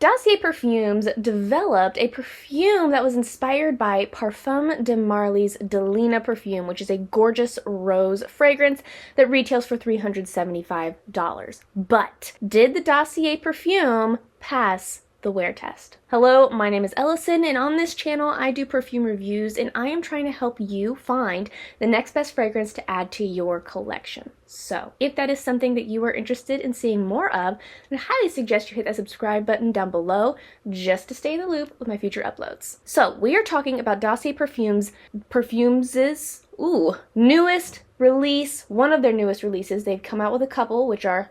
Dossier Perfumes developed a perfume that was inspired by Parfum de Marly's Delina perfume, which is a gorgeous rose fragrance that retails for $375. But did the Dossier perfume pass the wear test? Hello, my name is Ellison, and on this channel I do perfume reviews, and I am trying to help you find the next best fragrance to add to your collection. So if that is something that you are interested in seeing more of, then I highly suggest you hit that subscribe button down below just to stay in the loop with my future uploads. So we are talking about Dossier Perfumes' newest release, one of their newest releases. They've come out with a couple, which are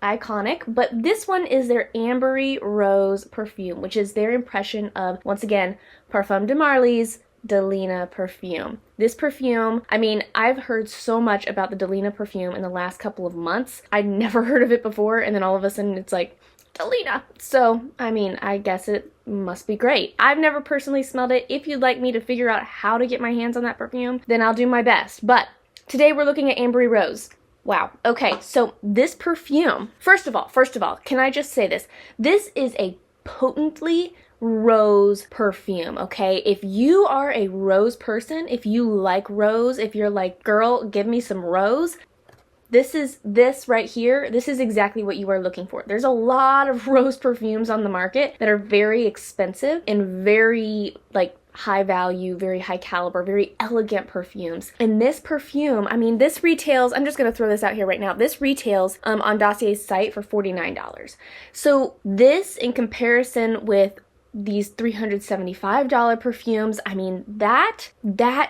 iconic, but this one is their Ambery Rose perfume, which is their impression of, once again, Parfum de Marly's Delina perfume. This perfume, I mean, I've heard so much about the Delina perfume in the last couple of months. I'd never heard of it before, and then all of a sudden it's like, Delina! So, I mean, I guess it must be great. I've never personally smelled it. If you'd like me to figure out how to get my hands on that perfume, then I'll do my best. But today we're looking at Ambery Rose. Wow. Okay, so this perfume, first of all, can I just say this? This is a potently rose perfume, okay? If you are a rose person, if you like rose, if you're like, girl, give me some rose, this right here, this is exactly what you are looking for. There's a lot of rose perfumes on the market that are very expensive and very, like, high value, very high caliber, very elegant perfumes. And this perfume, I mean, this retails, I'm just going to throw this out here right now, this retails on Dossier's site for $49. So this, in comparison with these $375 perfumes, I mean, that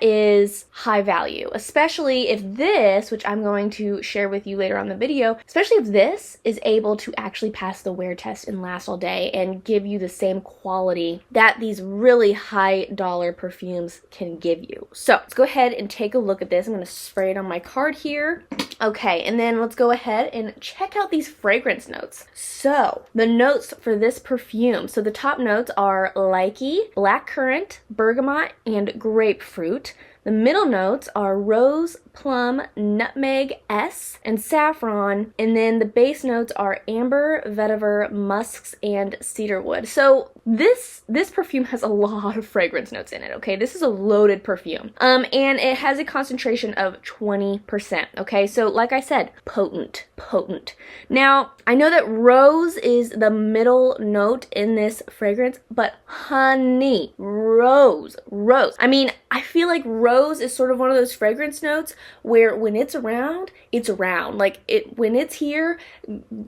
is high value, especially if this, which I'm going to share with you later on the video, especially if this is able to actually pass the wear test and last all day and give you the same quality that these really high dollar perfumes can give you. So let's go ahead and take a look at this. I'm going to spray it on my card here. Okay, and then let's go ahead and check out these fragrance notes. So the notes for this perfume, so the top notes are lychee, blackcurrant, bergamot, and grapefruit. The middle notes are rose, plum, nutmeg, and saffron. And then the base notes are amber, vetiver, musks, and cedarwood. So this perfume has a lot of fragrance notes in it, okay? This is a loaded perfume. And it has a concentration of 20%, okay? So like I said, potent. Now, I know that rose is the middle note in this fragrance, but honey, rose. I mean, I feel like rose is sort of one of those fragrance notes where when it's around, it's around. Like, when it's here,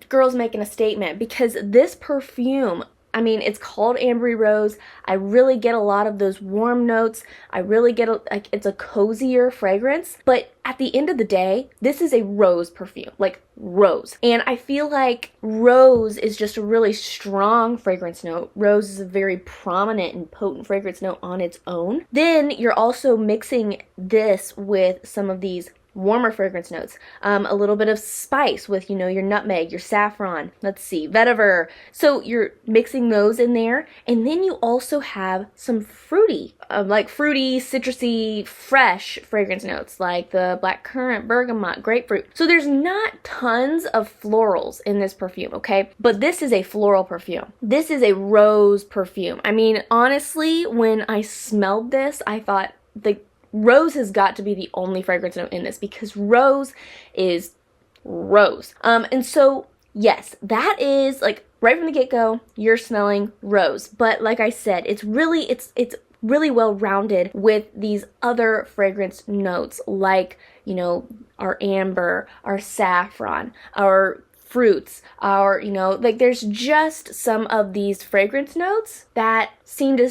girl's making a statement, because this perfume, I mean, it's called Ambery Rose. I really get a lot of those warm notes. I really get, like, it's a cozier fragrance. But at the end of the day, this is a rose perfume, like rose. And I feel like rose is just a really strong fragrance note. Rose is a very prominent and potent fragrance note on its own. Then you're also mixing this with some of these warmer fragrance notes, a little bit of spice with, you know, your nutmeg, your saffron, let's see, vetiver. So you're mixing those in there, and then you also have some fruity, citrusy, fresh fragrance notes like the blackcurrant, bergamot, grapefruit. So there's not tons of florals in this perfume, okay? But this is a floral perfume. This is a rose perfume. I mean, honestly, when I smelled this, I thought rose has got to be the only fragrance note in this, because rose is rose. And so, yes, that is, like, right from the get-go, you're smelling rose. But like I said, it's really well rounded with these other fragrance notes, like, you know, our amber, our saffron, our fruits, our, you know, like, there's just some of these fragrance notes that seem to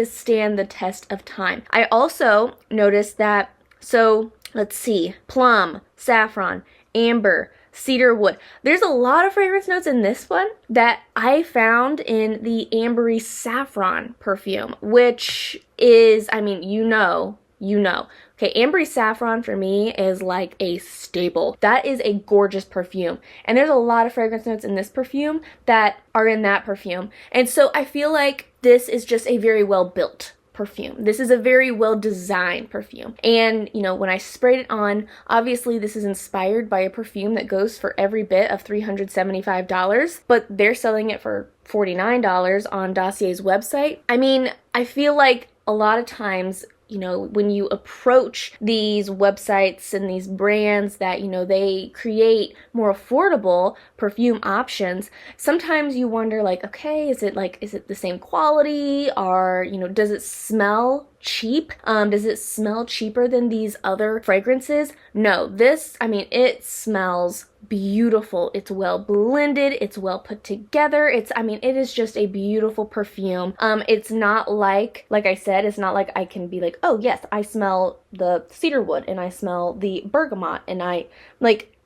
stand the test of time. I also noticed that, so let's see, plum, saffron, amber, cedarwood. There's a lot of fragrance notes in this one that I found in the Ambery Saffron perfume, which is, I mean, you know. Okay, Ambery Saffron for me is like a staple. That is a gorgeous perfume. And there's a lot of fragrance notes in this perfume that are in that perfume. And so I feel like this is just a very well built perfume. This is a very well designed perfume. And, you know, when I sprayed it on, obviously this is inspired by a perfume that goes for every bit of $375, but they're selling it for $49 on Dossier's website. I mean, I feel like a lot of times, you know, when you approach these websites and these brands that, you know, they create more affordable perfume options, sometimes you wonder, like, okay, is it the same quality, or, you know, does it smell cheap? Does it smell cheaper than these other fragrances? No, this, I mean, it smells beautiful. It's well blended, it's well put together. It is just a beautiful perfume. It's not like I said, it's not like I can be like, oh yes, I smell the cedarwood and I smell the bergamot, and I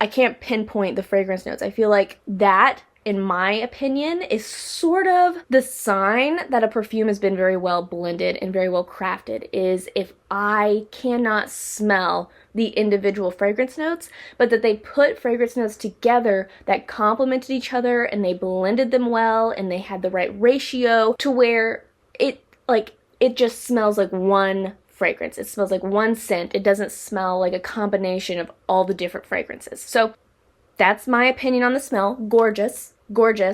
can't pinpoint the fragrance notes. I feel like that, in my opinion, is sort of the sign that a perfume has been very well blended and very well crafted, is if I cannot smell the individual fragrance notes, but that they put fragrance notes together that complemented each other and they blended them well and they had the right ratio to where it just smells like one fragrance. It smells like one scent. It doesn't smell like a combination of all the different fragrances. So that's my opinion on the smell. Gorgeous.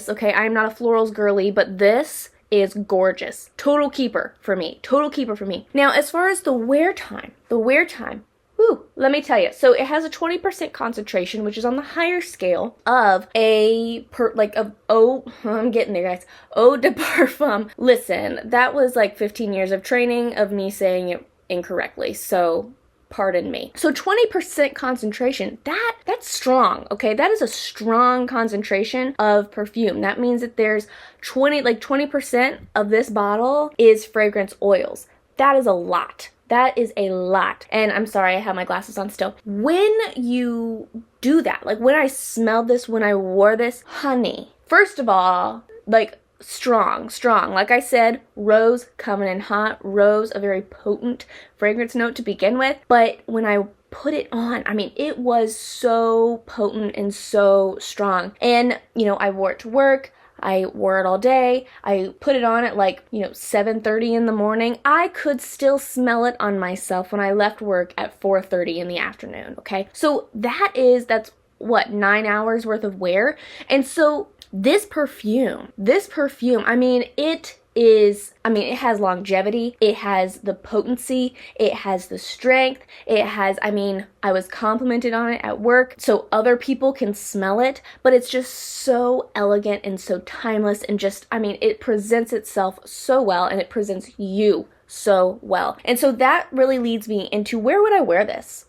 Okay, I'm not a florals girly, but this is gorgeous. Total keeper for me. Now, as far as the wear time, whew, let me tell you. So it has a 20% concentration, which is on the higher scale of I'm getting there, guys. Eau de Parfum. Listen, that was like 15 years of training of me saying it incorrectly. So pardon me. So 20% concentration, that's strong, okay? That is a strong concentration of perfume. That means that there's 20% of this bottle is fragrance oils. That is a lot. That is a lot. And I'm sorry, I have my glasses on still. When you do that, like when I smelled this, when I wore this, honey, first of all, like strong. Like I said, rose coming in hot. Rose, a very potent fragrance note to begin with. But when I put it on, I mean, it was so potent and so strong. And, you know, I wore it to work. I wore it all day. I put it on at 7:30 in the morning. I could still smell it on myself when I left work at 4:30 in the afternoon, okay? So that's what, 9 hours worth of wear? And so this perfume, I mean, it has longevity, it has the potency, it has the strength, I was complimented on it at work so other people can smell it, but it's just so elegant and so timeless and just, it presents itself so well and it presents you so well. And so that really leads me into where would I wear this?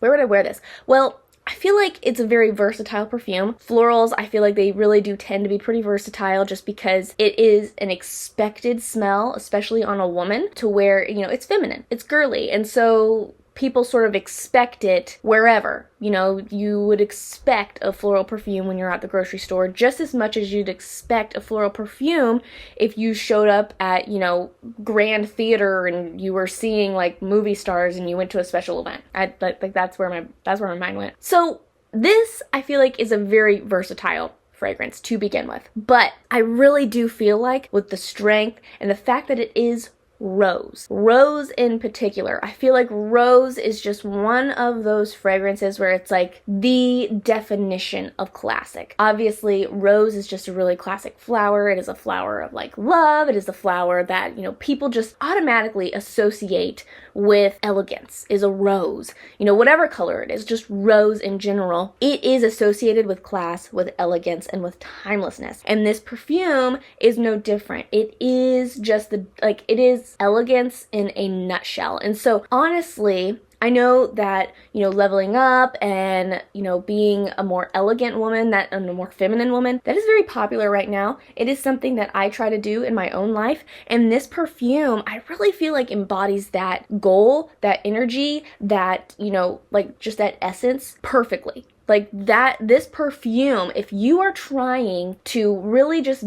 Well, I feel like it's a very versatile perfume. Florals, I feel like they really do tend to be pretty versatile just because it is an expected smell, especially on a woman, to where, you know, it's feminine, it's girly, and so people sort of expect it wherever. You know, you would expect a floral perfume when you're at the grocery store just as much as you'd expect a floral perfume if you showed up at, you know, Grand Theater and you were seeing like movie stars and you went to a special event. That's where my mind went. So this, I feel like, is a very versatile fragrance to begin with. But I really do feel like with the strength and the fact that it is Rose in particular, I feel like Rose is just one of those fragrances where it's like the definition of classic. Obviously, Rose is just a really classic flower. It is a flower of like love. It is a flower that, you know, people just automatically associate with elegance, is a rose. You know, whatever color it is, just rose in general. It is associated with class, with elegance, and with timelessness. And this perfume is no different. It is just it is elegance in a nutshell. And so honestly, I know that, you know, leveling up and, you know, being a more elegant woman, and a more feminine woman, that is very popular right now. It is something that I try to do in my own life. And this perfume, I really feel like embodies that goal, that energy, that, you know, like just that essence perfectly. Like that, this perfume, if you are trying to really just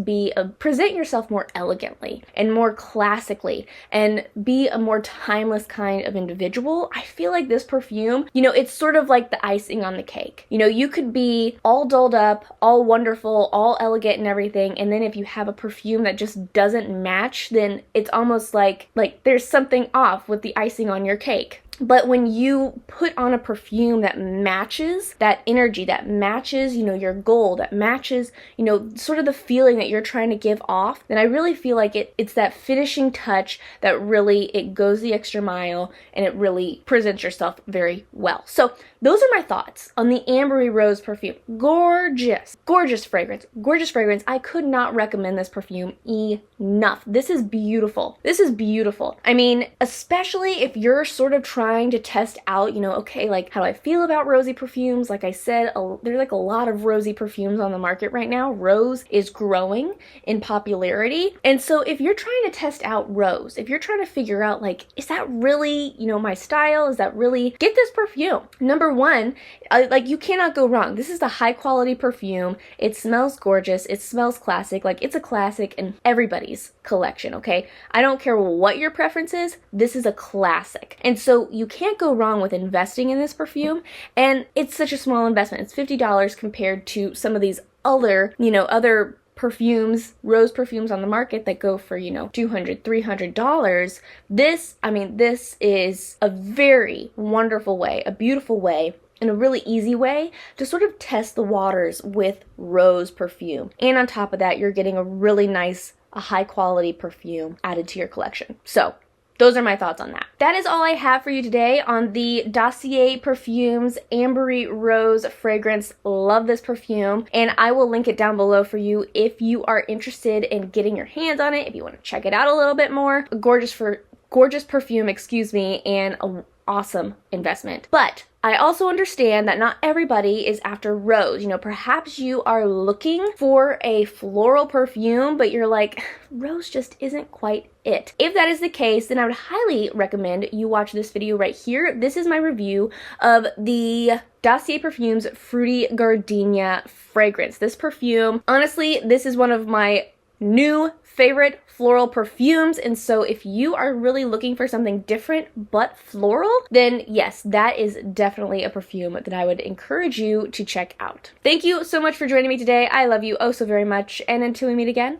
present yourself more elegantly and more classically and be a more timeless kind of individual, I feel like this perfume, you know, it's sort of like the icing on the cake. You know, you could be all dolled up, all wonderful, all elegant and everything, and then if you have a perfume that just doesn't match, then it's almost like there's something off with the icing on your cake. But when you put on a perfume that matches that energy, that matches, you know, your goal, that matches, you know, sort of the feeling that you're trying to give off, then I really feel like it's that finishing touch that really, it goes the extra mile and it really presents yourself very well. So those are my thoughts on the Ambery Rose perfume. Gorgeous, gorgeous fragrance, gorgeous fragrance. I could not recommend this perfume enough. This is beautiful. This is beautiful. I mean, especially if you're sort of trying to test out, you know, okay, like how do I feel about rosy perfumes? Like I said, there's like a lot of rosy perfumes on the market right now. Rose is growing in popularity. And so if you're trying to test out rose, if you're trying to figure out like, is that really, you know, my style? Is that really, get this perfume. Number one, like you cannot go wrong. This is a high quality perfume. It smells gorgeous. It smells classic. Like it's a classic in everybody's collection, okay? I don't care what your preference is. This is a classic. And so you can't go wrong with investing in this perfume. And it's such a small investment. It's $50 compared to some of these other, you know, other perfumes, rose perfumes on the market that go for, you know, $200, $300. This, I mean, this is a very wonderful way, a beautiful way, and a really easy way to sort of test the waters with rose perfume. And on top of that, you're getting a really nice, a high quality perfume added to your collection. So those are my thoughts on that. That is all I have for you today on the Dossier Perfumes Ambery Rose fragrance. Love this perfume, and I will link it down below for you if you are interested in getting your hands on it, if you want to check it out a little bit more. A gorgeous perfume, excuse me, and an awesome investment. But I also understand that not everybody is after rose. You know, perhaps you are looking for a floral perfume, but you're like, rose just isn't quite it. If that is the case, then I would highly recommend you watch this video right here. This is my review of the Dossier Perfumes Fruity Gardenia fragrance. This perfume, honestly, this is one of my new favorite floral perfumes, and so if you are really looking for something different but floral, then yes, that is definitely a perfume that I would encourage you to check out. Thank you so much for joining me today. I love you oh so very much, and until we meet again,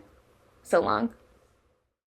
so long.